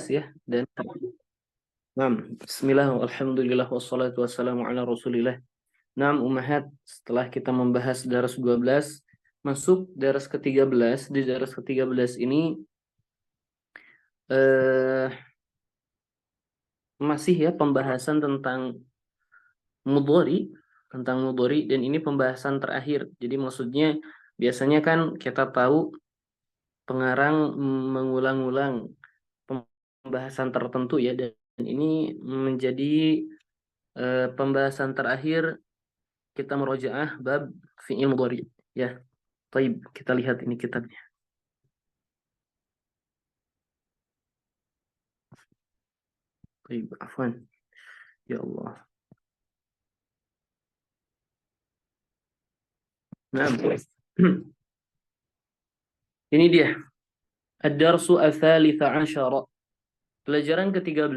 ya, dan bismillah, alhamdulillah, wassalatu wassalamu ala rasulillah. Ummahat, setelah kita membahas daras 12, masuk daras ke-13. Di daras ke-13 ini masih ya pembahasan tentang mudhari, dan ini pembahasan terakhir. Jadi maksudnya biasanya kan kita tahu pengarang mengulang-ulang pembahasan tertentu ya, dan ini menjadi pembahasan terakhir kita merojaah bab fi'il mudhari ya. Baik, kita lihat ini kitabnya. Baik, afwan. Ya Allah. Nah, ini dia. Ad-darsu ats-tsalits 'asyara. Pelajaran ke-13.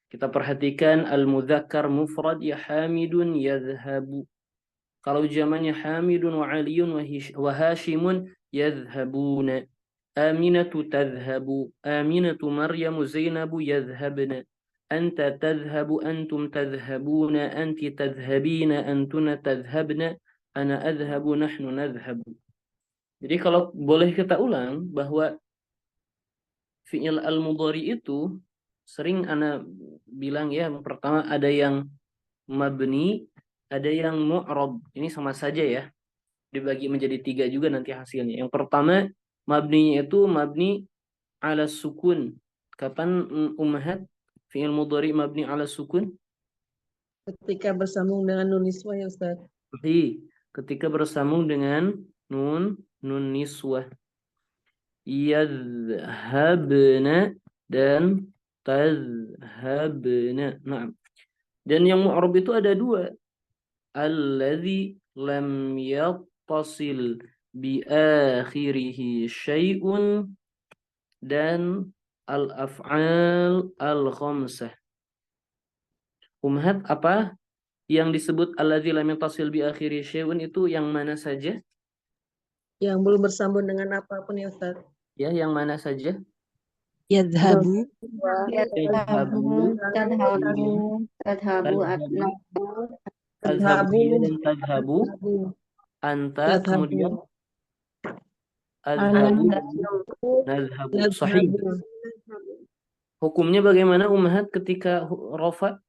Kita perhatikan al-mudzakkar mufrad ya Hamidun yadhhabu. Kalau jamannya Hamidun wa Aliyun wa Hashimun yadhhabuna. Aminatu tadhhabu. Aminatu Maryamu Zainabu yadhhabna. Anta tadhhabu antum tadhhabuna. Anti tadhhabina antuna tadhhabna. Ana adhhabu nahnu nadhhabu. Jadi kalau boleh kita ulang bahwa fi'il al-mudhari itu sering ana bilang ya, pertama ada yang mabni, ada yang mu'rab. Ini sama saja ya. Dibagi menjadi 3 juga nanti hasilnya. Yang pertama, mabninya itu mabni ala sukun. Kapan ummahat fi'il mudhari mabni ala sukun? Ketika bersambung dengan nun niswah ya Ustaz. Ketika bersambung dengan nun niswah. Yadhhabna dan tadhhabna. Nah, dan yang mu'rab itu ada 2. Alladzi lam yattasil bi akhirih syai'un dan al-af'al al-khamsah. Umhat, apa yang disebut alladzi lam yattasil bi akhirih syai'un itu yang mana saja? Yang belum bersambung dengan apapun ya Ustaz. Ya, yang mana saja? Yadhabu, Tadhhabu, tadhabu, dan tadhhabu. Anta, kemudian adhabu, nadhhabu. Sahih. Hukumnya bagaimana ummahat ketika rafa?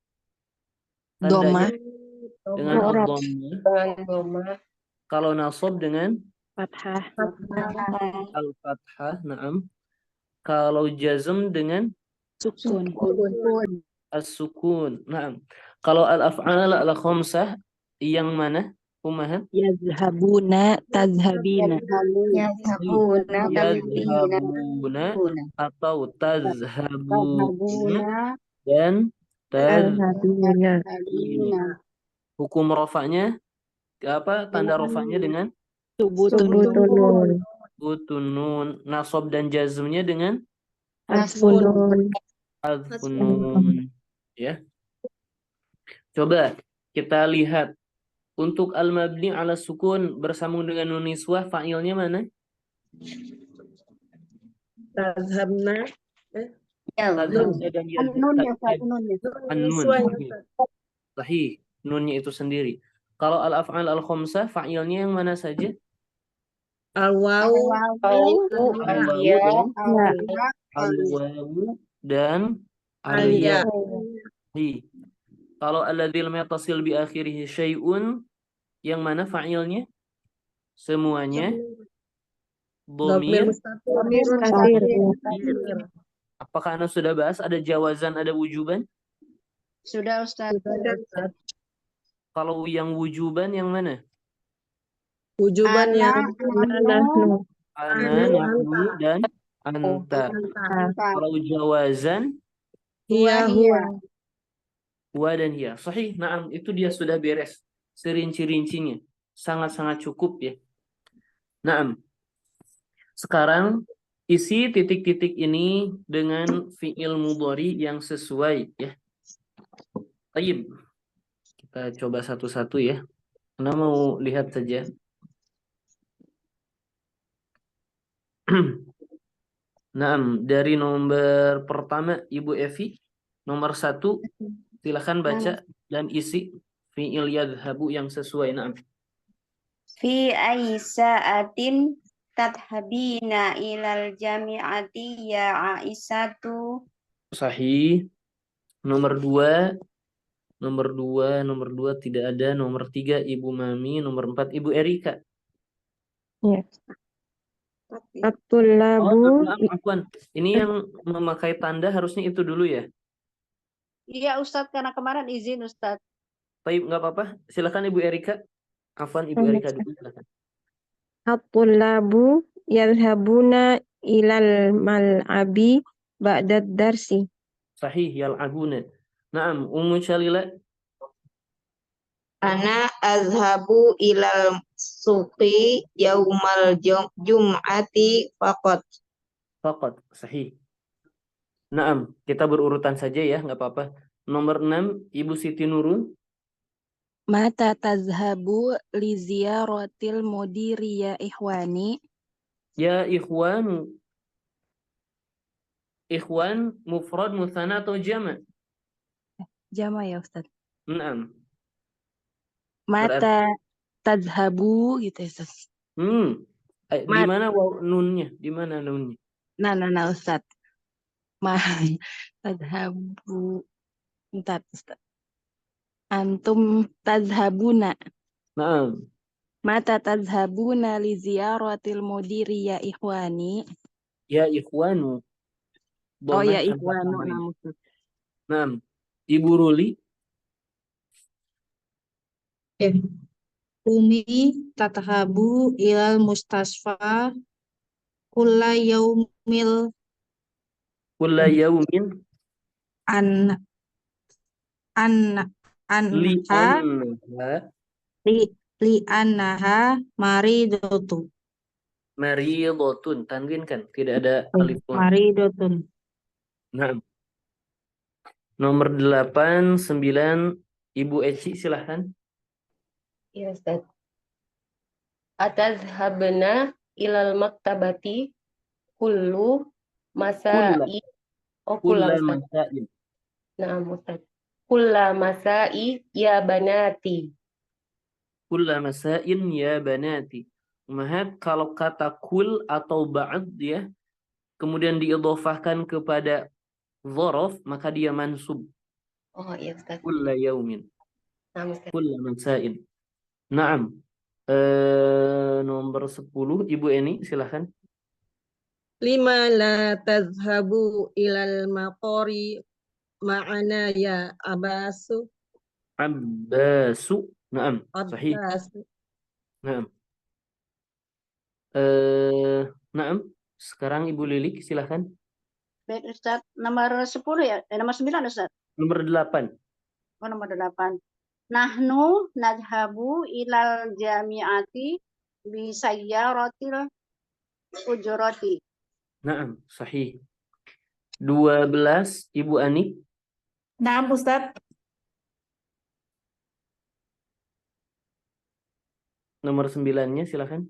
doma, Dengan ad-dhammah. Kalau nasab dengan fathah, al-fathah. Naam. Kalau jazm dengan sukun, as-sukun. Naam. Kalau al-af'al al-khamsah yang mana ummahat? yadhabuna, tadhabina, Yadhabuna atau tazhabuna dan tadhabina. Hukum rafa'nya apa? Tanda rafa'nya dengan subutun, nun. Nasab dan jazmnya dengan asfunun, adfunun. Ya. Coba kita lihat untuk al-mabni ala sukun bersambung dengan nun niswah, fa'ilnya mana? Tadhhabna. Tadhabna dan an-nun. Sahih. Nunnya itu sendiri. Kalau al-af'al al-khamsah, fa'ilnya yang mana saja? Al-wawu dan al-ya. Kalau alladzi lam yattasil bi akhirih syai'un, yang mana fa'ilnya? Semuanya dhamir. Apakah Anda sudah bahas ada jawazan, ada wujuban? Sudah Ustaz. Kalau yang wujuban yang mana? Wujuban yang nahnu, Ana, nahnu, dan anta. Kalau jawazan, hiya, huwa dan hiya. Sahih. Naam, itu dia sudah beres. Serinci-rincinya. Sangat-sangat cukup ya. Naam. Sekarang isi titik-titik ini dengan fi'il mudhari yang sesuai ya. Baik. Kita coba satu-satu ya. Anda mau lihat saja. Naam, dari nomor pertama Ibu Evi, nomor 1 silakan baca dan isi fi'il yadhabu yang sesuai. Naam. Fi ayyi sa'atin tadhhabina ilal jami'ati ya Aisyatu. Sahih. Nomor 2, nomor dua tidak ada. Nomor 3 Ibu Mami, nomor 4 Ibu Erika. Ya. Oh, At-tullabu maaf, afwan. Ini yang memakai tanda harusnya itu dulu ya. Iya Ustadz, karena kemarin izin Ustadz. Baik, nggak apa-apa. Silakan Ibu Erika. Afwan, Ibu Erika dulu silakan. At-tullabu yadhhabuna ilal mal'abi ba'da darsi. Sahih, yal'abuna. Naam, Ummu Shalila. Ana azhabu ilal suqi yaumal jum'ati faqat. Faqat, sahih. Naam, kita berurutan saja ya, nggak apa-apa. Nomor 6 Ibu Siti Nurul. Mata tazhabu li ziyaratil mudiri ya ikhwani. Ya ikhwan, ikhwan mufrad musanna atau jama'? Jama ya Ustaz. Naam. Mata tazhabu gitu ya Ustaz. Di mana nunnya? Di mana nunnya? Nah Ustaz. Tazhabu. Bentar Ustaz. Antum tazhabuna. Naam. Mata tazhabuna li ziyaratil mudiri ya ikhwani. Ya ikhwanu. Oh Dhammah ya tanpa ikhwanu. tanwin. Nah, Ustaz. Naam. Ibu Ruli. Umi tathabu ilal mustasfa kulla yaumil Kulla yaumin an an li anha anha li annaha maridatu. maridotun. Tanwin kan? Tidak ada alif lam. Maridotun. Naam. Nomor 8, 9 Ibu Eci silahkan. Ya Ustaz. Atazhabna ilal maktabati kullu masai. Oh, Kulla kulla Ustaz. masain. Naam Ustaz. Kulla masai ya banati. Kulla masain ya banati. Umahat, kalau kata kul atau ba'd ya, kemudian diidhofahkan kepada dhorof, maka dia mansub. Oh iya Ustaz. Kulla yaumin. Naam Ustaz. Kulla masain. Naam. Nomor 10 Ibu Eni silahkan. Lima la tazhabu ilal maqori ma'ana ya Abbasu. Abbasu. Naam. Sahih. Abbasu. Naam. Naam. Sekarang Ibu Lilik silahkan. Baik Ustaz, nomor 10 ya, nomor 9 Ustaz. Nomor 8. Oh, nomor 8. Nahnu nadhabu ilal jami'ati bi sayyaratil ujurati. Naam. Sahih. 12 Ibu Ani. Naam Ustaz. Nomor 9-nya silahkan.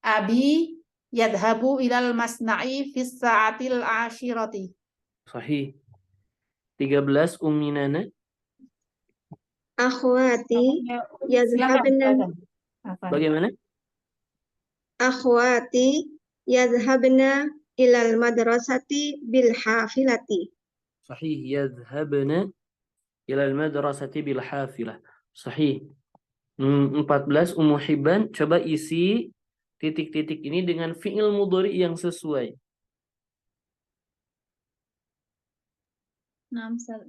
Abi yadhabu ilal masna'i fis sa'atil ashirati. Sahih. 13 Ummi Nana. Akhwati Silakan. yazhabna Bagaimana? akhwati yazhabna ilal madrasati bil hafilati. Sahih. Yadhhabna ilal madrasati bil hafilah. Sahih. 14 Ummu Hibban, coba isi titik-titik ini dengan fi'il mudhari yang sesuai. Naam Ustaz.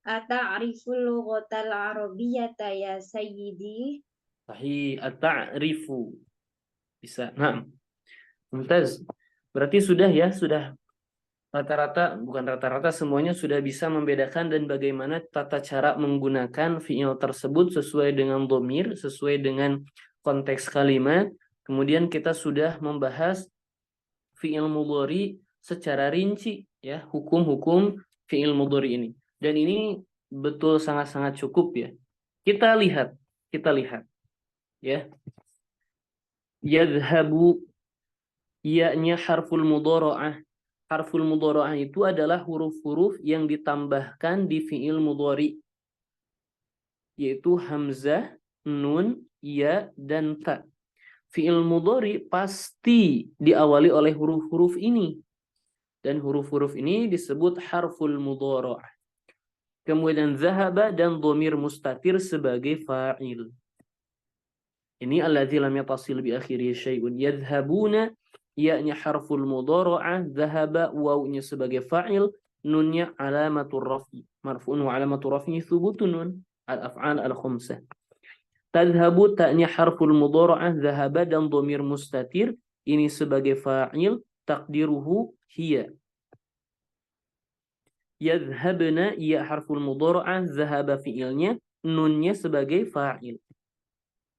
Ata'riful lughatal arabiyyata ya sayyidi. Sahih. At-ta'rifu. Bisa. Nah. Mumtaz. Berarti sudah ya, sudah rata-rata, bukan rata-rata, semuanya sudah bisa membedakan dan bagaimana tata cara menggunakan fi'il tersebut sesuai dengan dhamir, sesuai dengan konteks kalimat. Kemudian kita sudah membahas fi'il mudhari secara rinci ya, hukum-hukum fi'il mudhari ini. Dan ini betul sangat-sangat cukup ya. Kita lihat ya. Yadhabu Ya-nya harful mudhara'ah. Harful mudhara'ah itu adalah huruf-huruf yang ditambahkan di fi'il mudhari, yaitu hamzah, nun, ya, dan ta. Fi'il mudhari pasti diawali oleh huruf-huruf ini. Dan huruf-huruf ini disebut harful mudhara'ah. Kemudian zahaba dan dhamir mustatir sebagai fa'il. Ini alladzi lam yatasil bi akhirih syai'un. Yadhhabuna, ya-nya harful mudhara'ah, zahaba wawnya sebagai fa'il, nunnya alamatur raf'i. Marfu'un wa alamatur raf'i thubutun nun. Al-af'al al-khumsah. Tadhhabu, ta-nya harful mudhara'ah, zahaba dan dhamir mustatir, ini sebagai fa'il, taqdiruhu hiya. Yadhhabna, ya harful mudhara'ah, zahaba fi'ilnya, nunnya sebagai fa'il.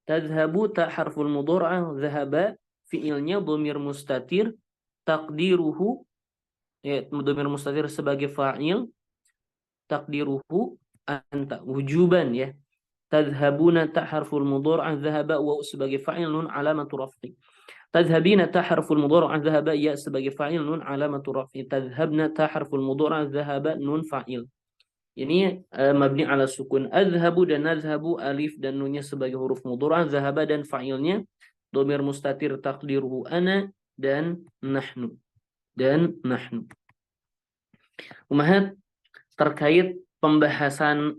Tadhhabu, ta harful mudhara'ah, zahaba fi'ilnya dhamir mustatir, taqdiruhu, ya dhamir mustatir sebagai fa'il, taqdiruhu anta, wujuban ya. Tadhhabuna, ta harful mudhara'ah, zahaba wa sebagai fa'il, nun alamatu raf'i. Tadhhabina, ta harful mudhara'ah, zahaba ya sebagai fa'il, nun alamatu raf'i. Tadhhabna, ta harful mudhara'ah, zahaba nun fa'il. Ini mabni ala sukun. Adhhabu dan nadhhabu, alif dan nunnya sebagai huruf mudhara'ah, zahaba dan fa'ilnya dhamir mustatir taqdiruhu ana dan nahnu. Umahat, terkait pembahasan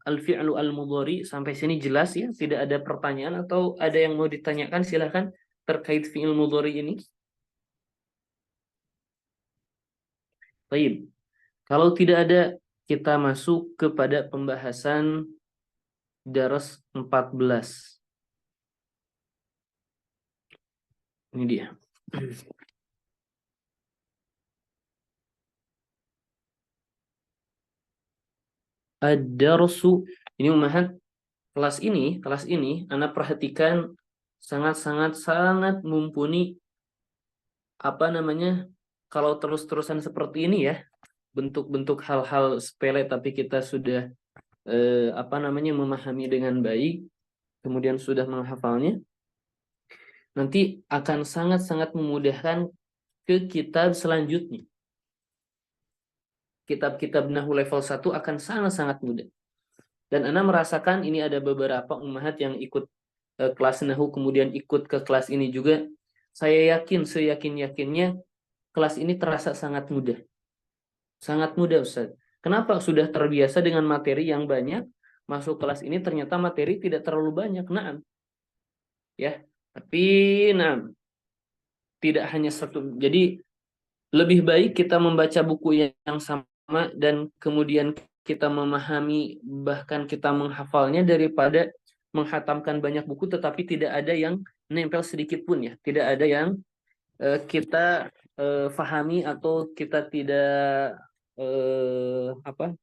al-fi'lu al-mudhari sampai sini jelas ya? Tidak ada pertanyaan atau ada yang mau ditanyakan? Silakan terkait fi'il mudhari ini. Baik. Kalau tidak ada, kita masuk kepada pembahasan daras 14. Ini dia. Ad-darsu. Ini umahat, kelas ini Anda perhatikan sangat mumpuni kalau terus-terusan seperti ini ya. Bentuk-bentuk hal-hal sepele tapi kita sudah memahami dengan baik, kemudian sudah menghafalnya, nanti akan sangat memudahkan ke kitab selanjutnya. Kitab-kitab Nahwu level 1 akan sangat mudah. Dan Anda merasakan ini ada beberapa ummahat yang ikut kelas Nahwu kemudian ikut ke kelas ini juga. Saya yakin, seyakin-yakinnya kelas ini terasa sangat mudah. Sangat mudah, Ustaz. Kenapa? Sudah terbiasa dengan materi yang banyak, masuk kelas ini ternyata materi tidak terlalu banyak. Naam. Ya, tapi tidak hanya satu. Jadi lebih baik kita membaca buku yang sama dan kemudian kita memahami bahkan kita menghafalnya daripada menghatamkan banyak buku tetapi tidak ada yang nempel sedikit pun ya. Tidak ada yang kita fahami atau kita tidak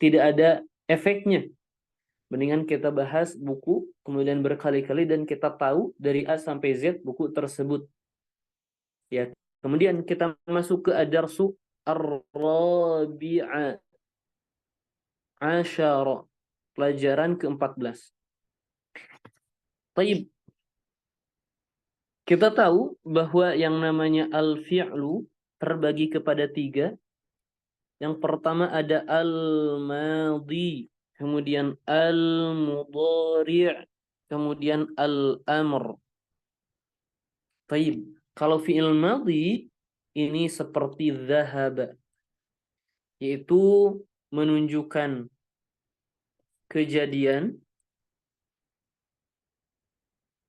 ada efeknya. Mendingan kita bahas buku kemudian berkali-kali dan kita tahu dari A sampai Z buku tersebut. Ya, kemudian kita masuk ke ad-darsu ar-rabi'a asyara, pelajaran ke-14. Baik. Kita tahu bahwa yang namanya al-fi'lu terbagi kepada 3. Yang pertama ada al-madhi, kemudian al-mudhari', kemudian al-amr. Baik. Kalau fi'il madhi ini seperti dhahaba, yaitu menunjukkan kejadian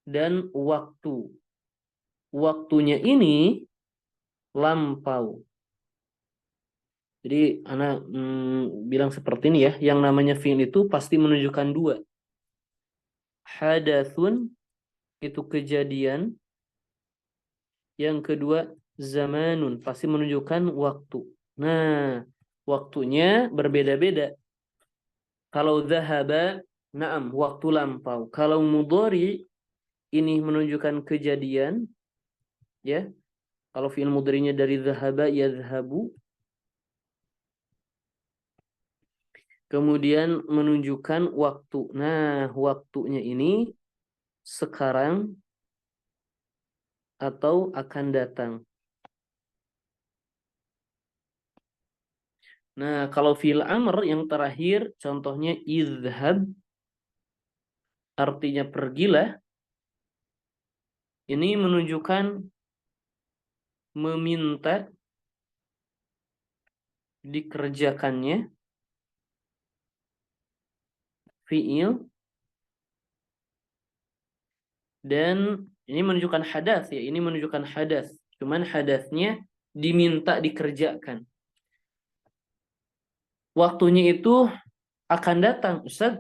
dan waktu. Waktunya ini lampau. Jadi Ana bilang seperti ini ya, yang namanya fi'il itu pasti menunjukkan 2. Hadatsun itu kejadian, yang kedua zamanun pasti menunjukkan waktu. Nah, waktunya berbeda-beda. Kalau zahaba, na'am, waktu lampau. Kalau mudhari ini menunjukkan kejadian, ya. Kalau fi'il mudhari'nya dari zahaba yadhhabu, kemudian menunjukkan waktu. Nah, waktunya ini sekarang atau akan datang. Nah, kalau fi'il amr yang terakhir, contohnya idhab, artinya pergilah, ini menunjukkan meminta dikerjakannya fi'il, dan ini menunjukkan hadas ya, ini menunjukkan hadas. Cuman hadasnya diminta dikerjakan. Waktunya itu akan datang, Ustaz.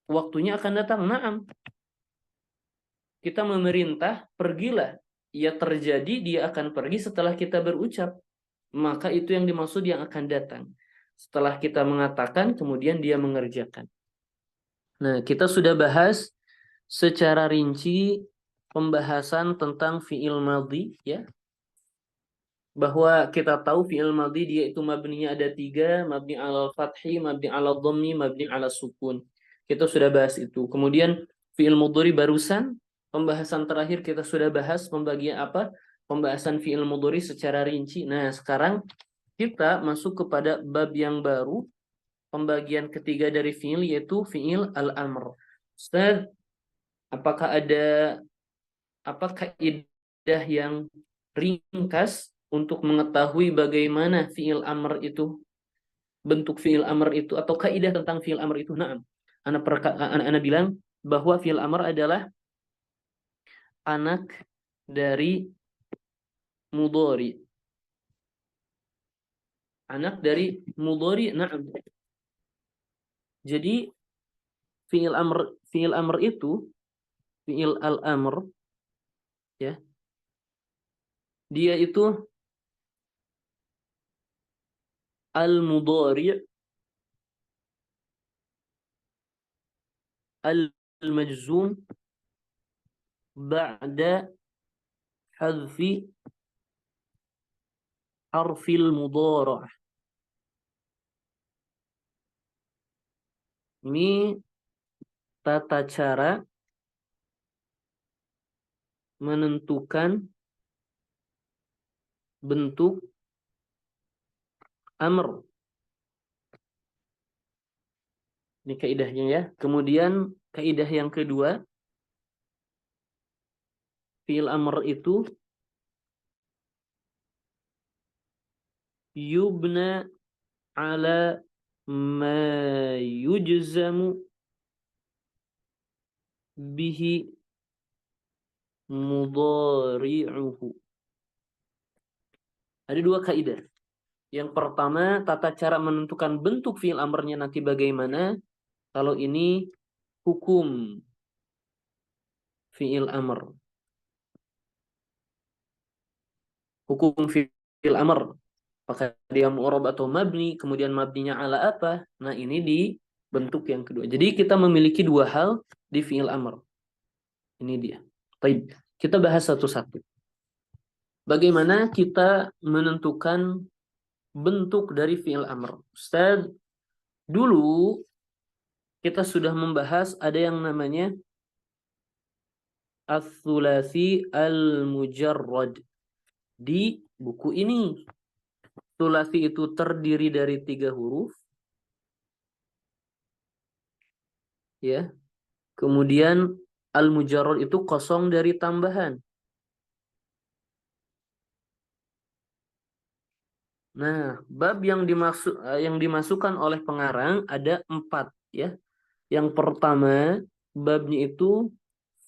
Waktunya akan datang. Naam. Kita memerintah, pergilah. Ya terjadi, dia akan pergi setelah kita berucap. Maka itu yang dimaksud yang akan datang. Setelah kita mengatakan, kemudian dia mengerjakan. Nah, kita sudah bahas secara rinci pembahasan tentang fi'il madhi, ya. Bahwa kita tahu fi'il madhi dia itu mabninya ada 3, mabni alal fathi, mabni alal dhammi, mabni alal sukun. Kita sudah bahas itu. Kemudian fi'il mudhari barusan, pembahasan terakhir kita sudah bahas pembagian apa? Pembahasan fi'il mudhari secara rinci. Nah, sekarang kita masuk kepada bab yang baru, pembagian ketiga dari fi'il, yaitu fi'il al-amr. Ustaz, apakah ada kaidah yang ringkas untuk mengetahui bagaimana fi'il amr itu, bentuk fi'il amr itu, atau kaidah tentang fi'il amr itu? Nah, Ana bilang bahwa fi'il amr adalah anak dari mudhari. Anak dari mudhari, na'am. Jadi fi'il amr itu, fi'il al-amr, ya, dia itu al-mudhari' al-majzum ba'da hadfi harfil mudhari'. Ini tata cara menentukan bentuk amr. Ini kaidahnya ya. Kemudian kaidah yang kedua, fi'il amr itu yubna ala ma yujzamu bihi mudhari'uhu. Ada dua kaidah. Yang pertama, tata cara menentukan bentuk fi'il amrnya nanti bagaimana. Kalau ini hukum fi'il amr. Hukum fi'il amr. Apakah dia mu'rab atau mabni, kemudian mabninya ala apa? Nah, ini di bentuk yang kedua. Jadi kita memiliki dua hal di fi'il amr. Ini dia. Baik, kita bahas satu-satu. Bagaimana kita menentukan bentuk dari fi'il amr? Ustaz, dulu kita sudah membahas ada yang namanya ats-tsulasi al-mujarrad di buku ini. Tsulasi itu terdiri dari 3 huruf, ya. Kemudian al-mujarrad itu kosong dari tambahan. Nah, bab yang dimasukkan oleh pengarang ada 4, ya. Yang pertama, babnya itu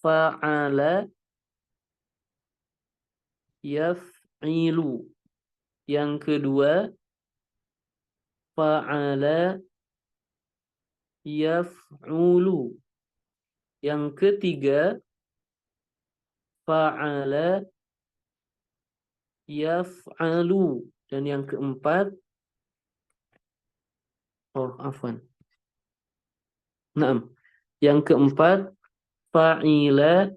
fa'ala yaf'ilu. Yang kedua, fa'ala yaf'ulu. Yang ketiga, fa'ala yaf'alu. Dan yang keempat, yang keempat, fa'ila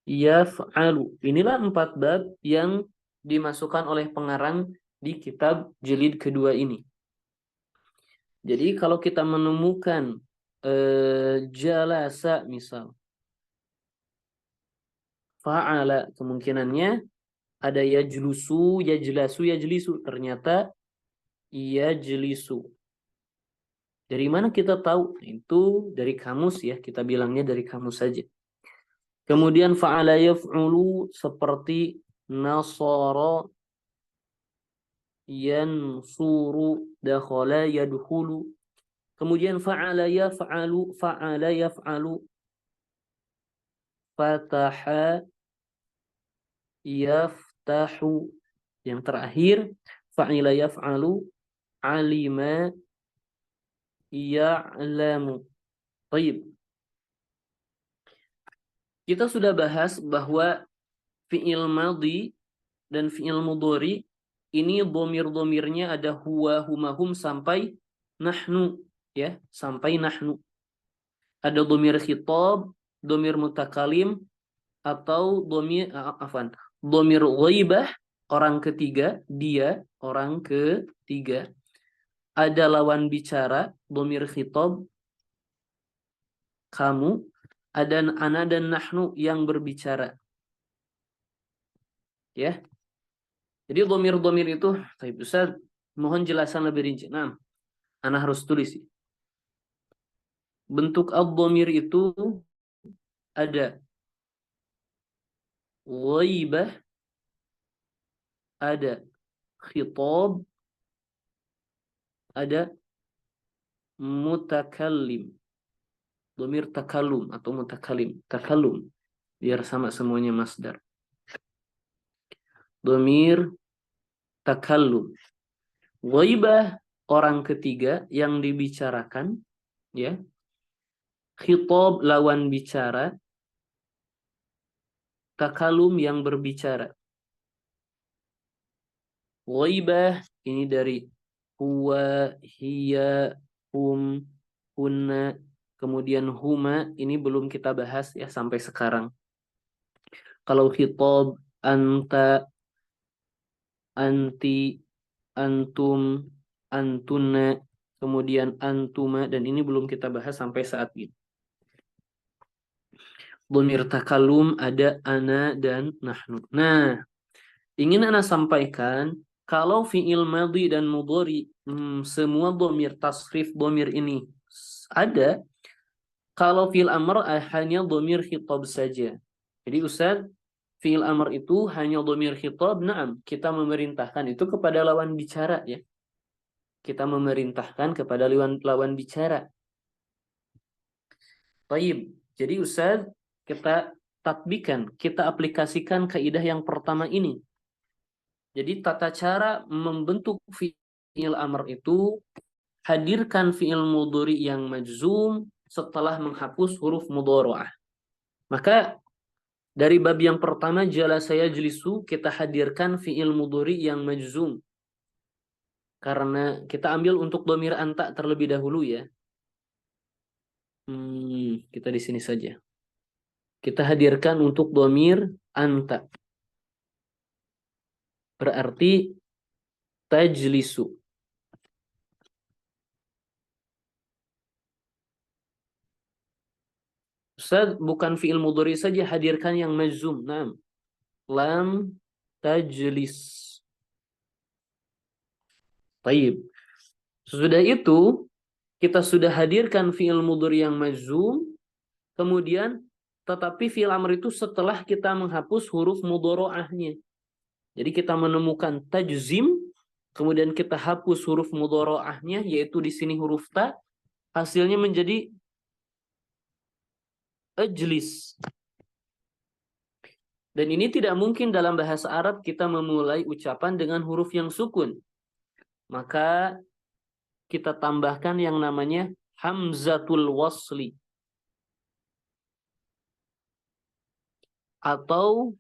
yaf'alu. Inilah 4 bab yang dimasukkan oleh pengarang di kitab jilid kedua ini. Jadi kalau kita menemukan jalasa misal, Fa'ala kemungkinannya ada yajlusu, yajlasu, yajlisu. Ternyata yajlisu. Dari mana kita tahu? Itu dari kamus ya, kita bilangnya dari kamus saja. Kemudian fa'ala yaf'ulu seperti nasara, yansuru, dakhala, yadkhulu. Kemudian fa'ala yaf'alu, fa'ala yaf'alu, fataha, yaftahu. Yang terakhir fa'ila yaf'alu, alima, ya'lamu. Baik. Kita sudah bahas bahwa fi'il madhi dan fi'il mudhari ini dhamir-dhamirnya ada huwa, huma, hum sampai nahnu ya, sampai nahnu. Ada dhamir khitab, dhamir mutakalim atau dhamir ghaibah, orang ketiga, dia, orang ketiga. Ada lawan bicara, dhamir khitab, kamu. Ada ana dan nahnu yang berbicara. Ya. Jadi dhamir-dhamir itu, Ustaz, mohon jelasan lebih rinci. Nah, ana harus tulis. Bentuk ad-dhamir itu ada ghaibah, ada khitab, ada mutakallim. Dhamir takallum atau mutakallim. Takallum. Biar sama semuanya masdar. Dhamir takallum. Ghaibah, orang ketiga yang dibicarakan. Ya. Khitab, lawan bicara. Takallum, yang berbicara. Ghaibah, ini dari huwa, hiya, hum, hunna. Kemudian huma, ini belum kita bahas ya sampai sekarang. Kalau khitab, anta, anti, antum, antuna, kemudian antuma, dan ini belum kita bahas sampai saat ini. Dhamir takallum ada ana dan nahnu. Nah, ingin ana sampaikan, kalau fi'il madhi dan mudhari, semua dhamir tasrif dhamir ini ada. Kalau fi'il amr hanya dhamir khitab saja. Jadi Ustaz, fi'il amr itu hanya dhamir khitab, na'am, kita memerintahkan itu kepada lawan bicara ya. Kita memerintahkan kepada lawan bicara. Baik. Jadi Ustaz, kita tatbikan, kita aplikasikan kaidah yang pertama ini. Jadi tata cara membentuk fi'il amr itu, hadirkan fi'il mudhari yang majzum setelah menghapus huruf mudhara'ah. Maka dari bab yang pertama jalasa yajlisu, kita hadirkan fi'il mudhari yang majzum. Karena kita ambil untuk dhamir anta terlebih dahulu ya. Kita di sini saja. Kita hadirkan untuk dhamir anta. Berarti tajlisu. Ustaz, bukan fi'il mudhari saja, hadirkan yang majzum. Naam. Lam tajlis. Baik. Sesudah itu, kita sudah hadirkan fi'il mudhari yang majzum, kemudian tetapi fi'il amr itu setelah kita menghapus huruf mudhara'ahnya. Jadi kita menemukan tajzim, kemudian kita hapus huruf mudhara'ahnya, yaitu di sini huruf ta, hasilnya menjadi ajlis. Dan ini tidak mungkin dalam bahasa Arab kita memulai ucapan dengan huruf yang sukun. Maka kita tambahkan yang namanya hamzatul wasli. Atau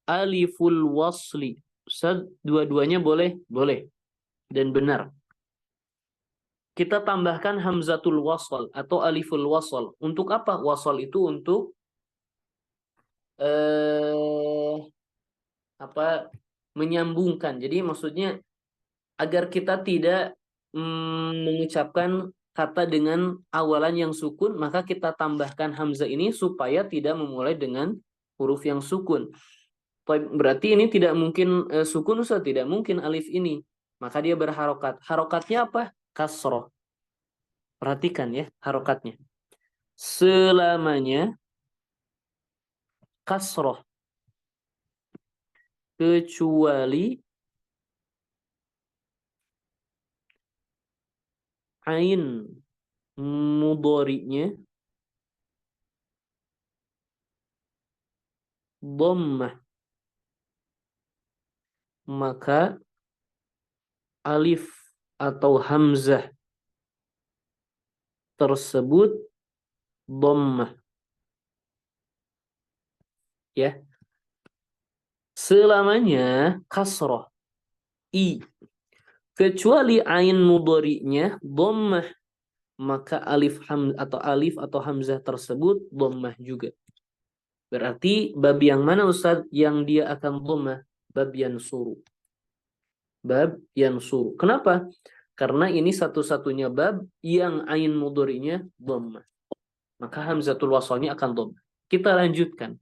aliful wasli. Dua-duanya boleh? Boleh. Dan benar. Kita tambahkan hamzatul wasl atau aliful wasl. Untuk apa? Wasl itu untuk menyambungkan. Jadi maksudnya agar kita tidak mengucapkan kata dengan awalan yang sukun, maka kita tambahkan hamzah ini supaya tidak memulai dengan huruf yang sukun. Berarti ini tidak mungkin sukun, Ustaz, tidak mungkin alif ini. Maka dia berharokat. Harokatnya apa? Kasroh. Perhatikan ya harokatnya. Selamanya kasroh. Kecuali ain mudhari'nya dhammah, maka alif atau hamzah tersebut dhammah. Ya. Selamanya kasroh i, kecuali ain mudhari'nya dhammah, maka alif atau hamzah tersebut dhammah juga. Berarti bab yang mana, Ustaz, yang dia akan dhammah? Bab yansuru. Bab yansuru. Kenapa? Karena ini satu-satunya bab yang ain mudhari'nya dhammah. Maka hamzatul wasalnya akan dhammah. Kita lanjutkan.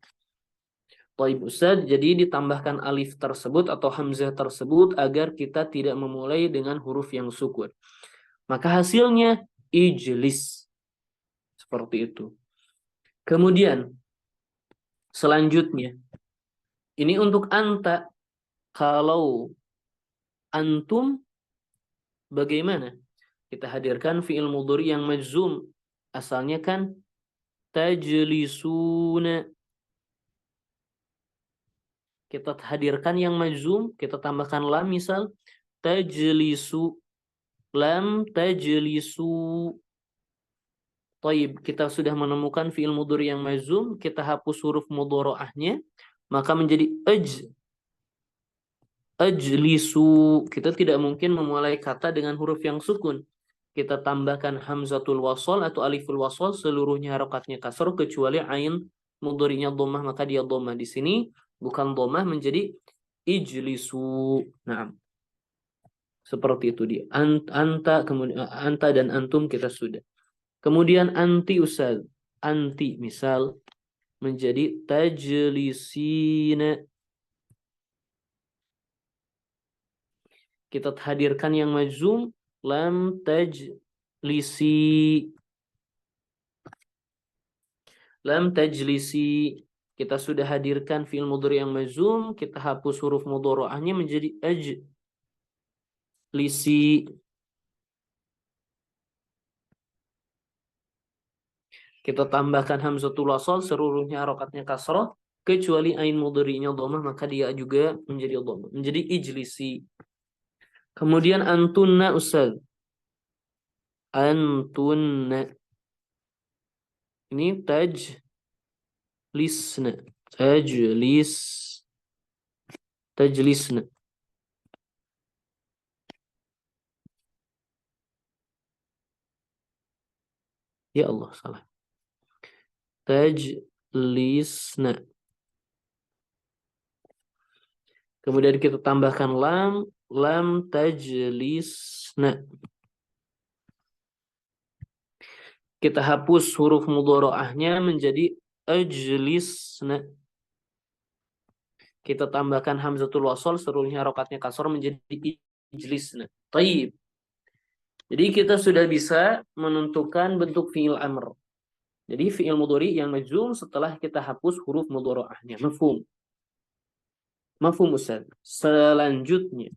Baik, Ustaz, jadi ditambahkan alif tersebut atau hamzah tersebut agar kita tidak memulai dengan huruf yang sukun. Maka hasilnya ijlis. Seperti itu. Kemudian selanjutnya, ini untuk anta. Kalau antum bagaimana? Kita hadirkan fi'il mudhari yang majzum. Asalnya kan tajlisuna. Kita hadirkan yang majzum, kita tambahkan lam, misal tajlisu. Lam tajlisu. Taib, kita sudah menemukan fi'il mudhari yang majzum, kita hapus huruf mudhara'ahnya, maka menjadi ajlisu. Kita tidak mungkin memulai kata dengan huruf yang sukun. Kita tambahkan hamzatul wasal atau aliful wasal, seluruhnya harokatnya kasroh kecuali ain mudhari'nya dhammah, maka dia dhammah. Di sini bukan dhammah, menjadi ijlisu. Nah, seperti itu dia. Anta, kemudian anta dan antum kita sudah. Kemudian anti, Ustaz. Anti misal menjadi tajlisina. Kita hadirkan yang majzum, lam tajlisi. Lam tajlisi. Kita sudah hadirkan fi'il mudhari yang majzum, kita hapus huruf mudhara'ahnya menjadi ajlisi. Kita tambahkan hamzatul wasal, seluruhnya harokatnya kasrah, kecuali ain mudhari'nya dhammah, maka dia juga menjadi dhammah, menjadi ijlisi. Kemudian antunna, Ustaz. Antunna. Ini tajlisna. Tajlisna. Ya Allah, salah. Tajlisna. Kemudian kita tambahkan lam tajlisna. Kita hapus huruf mudhara'ahnya menjadi ajlisna. Kita tambahkan hamzatul wasal, seluruhnya harokatnya kasar menjadi ijlisna. Taib. Jadi kita sudah bisa menentukan bentuk fi'il amr. Jadi fi'il mudhari yang majzum setelah kita hapus huruf mudhara'ahnya. Mafhum. Mafhum, Ustaz. Selanjutnya,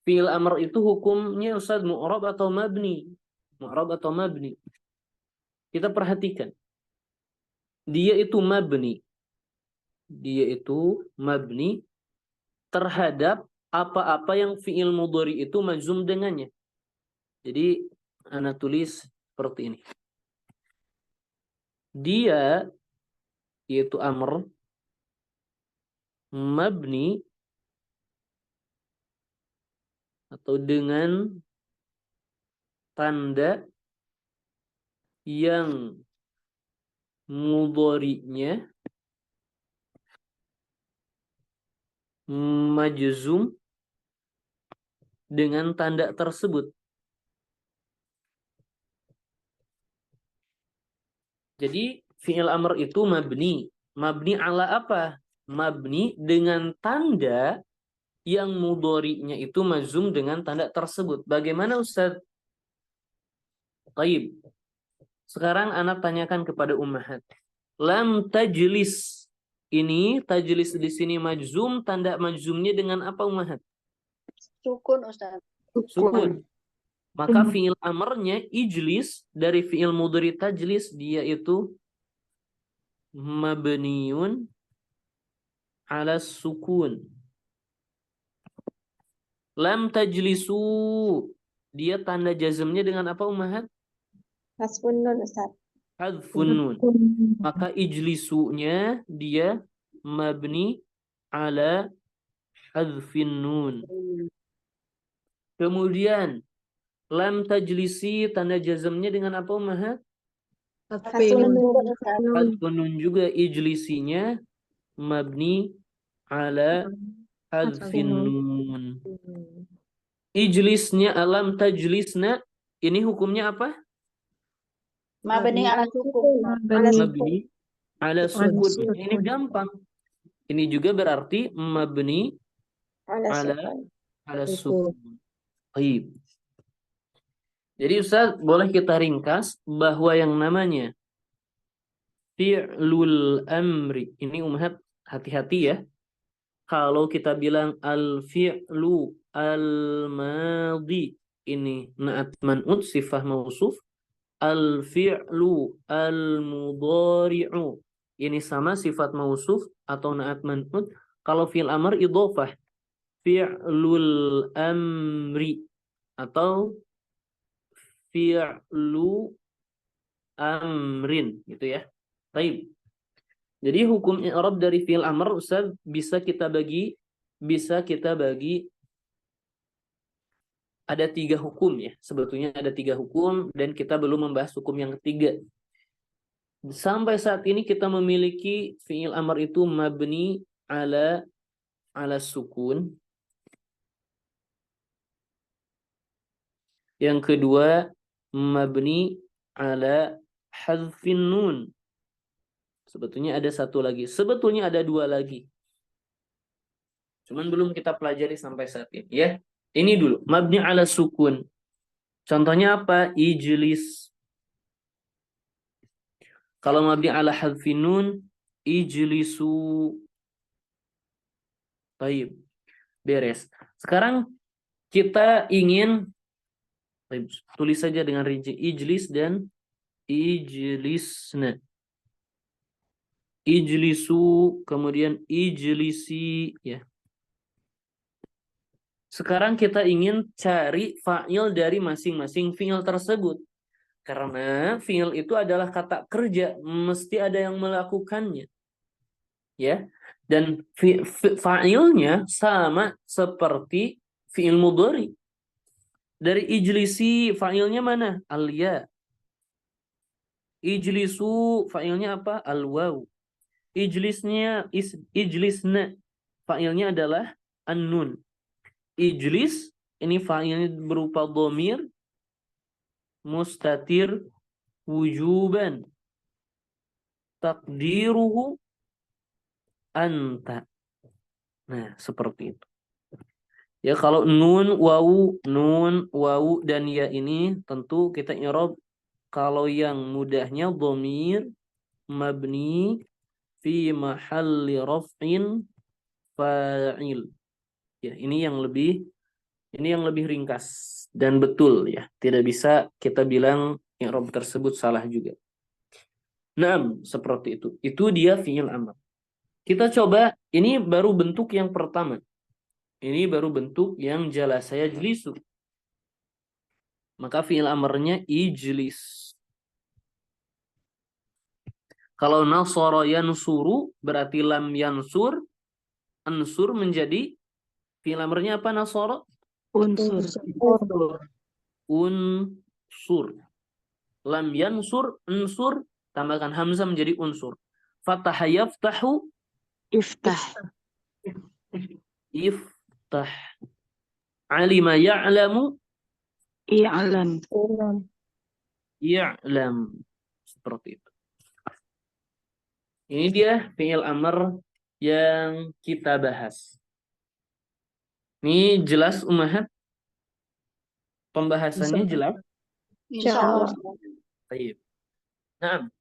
fi'il amr itu hukumnya, Ustaz, mu'rab atau mabni? Mu'rab atau mabni? Kita perhatikan. Dia itu mabni. Dia itu mabni terhadap apa-apa yang fi'il mudhari itu majzum dengannya. Jadi, ana tulis seperti ini. Dia, yaitu amr, mabni atau dengan tanda yang mudhari'nya majzum dengan tanda tersebut. Jadi fi'il amr itu mabni Mabni ala apa? Mabni dengan tanda yang mudhari'nya itu majzum dengan tanda tersebut. Bagaimana Ustaz? Taib. Sekarang anak tanyakan kepada ummahat. Lam tajlis. Ini tajlis di sini majzum, tanda majzumnya dengan apa ummahat? Sukun Ustaz. Sukun. Maka fi'il amarnya ijlis dari fi'il mudhari tajlis dia itu mabniun ala sukun. Lam tajlisu dia tanda jazmnya dengan apa ummahat? Hasbun nun, Ustaz. Hadfun nun. Maka ijlisunya dia mabni ala hadfin nun. Kemudian lam tajlisi tanda jazmnya dengan apa ummahat? Hasbun nun. Hadfun nun juga ijlisinya mabni ala hadfin nun. Ijlisnya alam tajlisna ini hukumnya apa? Mabni ala sukun. Mabni ala sukun. Ini gampang. Ini juga berarti mabni ala sukun. Baik. Jadi Ustaz, boleh kita ringkas bahwa yang namanya fi'lul amri. Ini ummahat hati-hati ya. Kalau kita bilang al-fi'lu al-madi. Ini na'at man'ut sifah mausuf. Al-fi'lu al-mudhari'u. Ini sama sifat mausuf atau na'at man'ut. Kalau fi'il amr idhofah. Fi'lul amri. Atau fi'lu amrin. Gitu ya. Baik. Jadi hukum i'rab dari fi'il amr Ustaz bisa kita bagi ada 3 hukum ya. Sebetulnya ada 3 hukum dan kita belum membahas hukum yang ketiga. Sampai saat ini kita memiliki fi'il amr itu mabni ala sukun. Yang kedua mabni ala hadfin nun. Sebetulnya ada 1 lagi. Sebetulnya ada 2 lagi. Cuman belum kita pelajari sampai saat ini ya. Ini dulu, mabni ala sukun. Contohnya apa? Ijlis. Kalau mabni ala hadfin nun, ijlisu. Baik. Beres. Sekarang kita ingin tulis saja dengan rinci ijlis dan ijlisna. Ijlisu, kemudian ijlisi ya. Sekarang kita ingin cari fa'il dari masing-masing fi'il tersebut. Karena fi'il itu adalah kata kerja, mesti ada yang melakukannya. Ya. Dan fa'ilnya sama seperti fi'il mudhari. Dari ijlisi fa'ilnya mana? Al-ya. Ijlisu fa'ilnya apa? Al-waw. Ijlisna fa'ilnya adalah an-nun. Ijlis ini fa'ilnya berupa dhamir mustatir wujuban. Takdiruhu anta. Nah, seperti itu. Ya, kalau nun, wawu dan ya ini tentu kita i'rab kalau yang mudahnya dhamir mabni fi mahalli raf'in fa'il. Ya, ini yang lebih ringkas dan betul ya. Tidak bisa kita bilang i'rab tersebut salah juga. Naam, seperti itu. Itu dia fi'il amr. Kita coba, ini baru bentuk yang pertama. Ini baru bentuk yang jalasa yajlisu. Maka fi'il amrnya ijlis. Kalau nasara yansuru berarti lam yansur, ansur menjadi fi'il amrnya apa nasara? Unsur. Unsur. Lam yansur, unsur, tambahkan hamzah menjadi unsur. Fataha yaftahu, Iftah. iftah. Alima ya'lamu, I'lam. ya'lam. Seperti itu. Ini dia fi'il amr yang kita bahas. Ini jelas Ummahat? Pembahasannya jelas? Insya Allah. Baik. Nah,